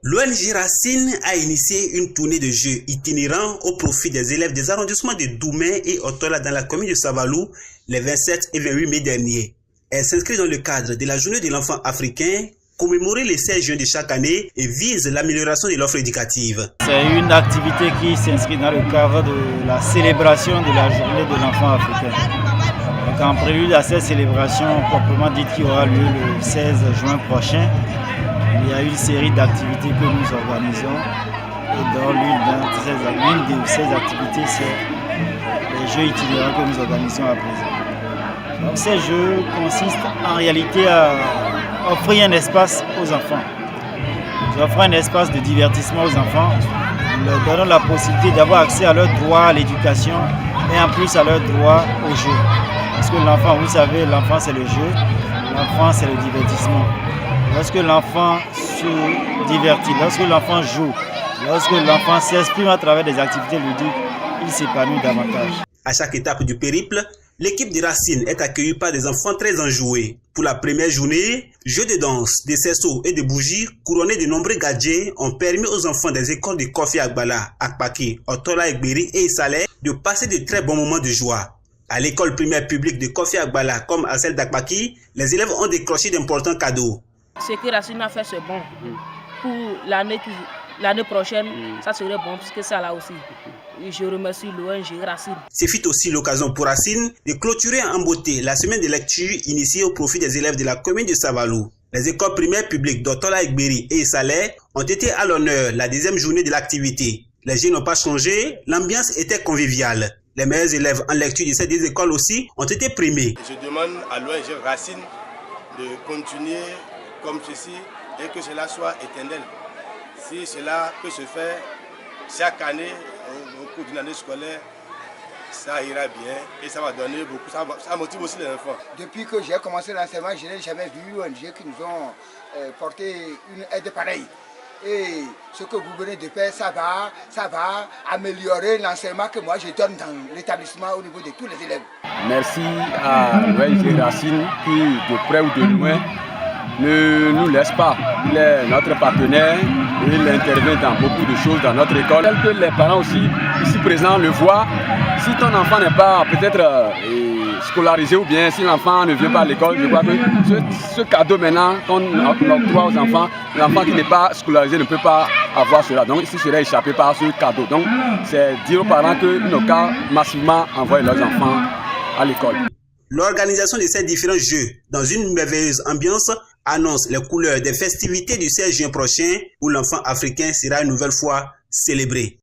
L'ONG Racine a initié une tournée de jeux itinérants au profit des élèves des arrondissements de Doumé et Otola dans la commune de Savalou les 27 et 28 mai dernier. Elle s'inscrit dans le cadre de la journée de l'enfant africain, commémorée le 16 juin de chaque année et vise l'amélioration de l'offre éducative. C'est une activité qui s'inscrit dans le cadre de la célébration de la journée de l'enfant africain. Donc en prélude à cette célébration proprement dite qui aura lieu le 16 juin prochain, il y a une série d'activités que nous organisons et dans l'une de ces activités, c'est les jeux itinérants que nous organisons à présent. Donc ces jeux consistent en réalité à offrir un espace aux enfants. Nous offrons un espace de divertissement aux enfants. Nous leur donnons la possibilité d'avoir accès à leur droit à l'éducation et en plus à leur droit au jeu. Parce que l'enfant, vous savez, l'enfant c'est le jeu, l'enfant c'est le divertissement. Lorsque l'enfant se divertit, lorsque l'enfant joue, lorsque l'enfant s'exprime à travers des activités ludiques, il s'épanouit davantage. À chaque étape du périple, l'équipe de Racine est accueillie par des enfants très enjoués. Pour la première journée, jeux de danse, de cerceaux et de bougies couronnés de nombreux gadgets ont permis aux enfants des écoles de Kofi Agbala, Akpaki, Otola Egberi et Isale de passer de très bons moments de joie. À l'école primaire publique de Kofi Agbala comme à celle d'Akpaki, les élèves ont décroché d'importants cadeaux. Ce que Racine a fait, c'est bon. Pour l'année prochaine, ça serait bon parce que ça là aussi. Je remercie l'ONG Racine. Ce fut aussi l'occasion pour Racine de clôturer en beauté la semaine de lecture initiée au profit des élèves de la commune de Savalou. Les écoles primaires publiques d'Otola Egberi et Saleh ont été à l'honneur la deuxième journée de l'activité. Les jeux n'ont pas changé, l'ambiance était conviviale. Les meilleurs élèves en lecture de ces deux écoles aussi ont été primés. Je demande à l'ONG Racine de continuer comme ceci et que cela soit éternel. Si cela peut se faire chaque année, au cours d'une année scolaire, ça ira bien et ça va donner beaucoup, ça motive aussi les enfants. Depuis que j'ai commencé l'enseignement, je n'ai jamais vu l'ONG qui nous ont porté une aide pareille. Et ce que vous venez de faire, ça va améliorer l'enseignement que moi je donne dans l'établissement au niveau de tous les élèves. Merci à l'ONG Racine qui, de près ou de loin, ne nous laisse pas. Il est notre partenaire et il intervient dans beaucoup de choses dans notre école. Tel que les parents aussi, ici présents, le voient. Si ton enfant n'est pas peut-être scolarisé ou bien si l'enfant ne vient pas à l'école, je crois que ce cadeau maintenant qu'on octroie aux enfants, l'enfant qui n'est pas scolarisé ne peut pas avoir cela. Donc il serait échappé par ce cadeau. Donc c'est dire aux parents qu'ils n'ont qu'à massivement envoyer leurs enfants à l'école. L'organisation de ces différents jeux dans une merveilleuse ambiance annonce les couleurs des festivités du 16 juin prochain où l'enfant africain sera une nouvelle fois célébré.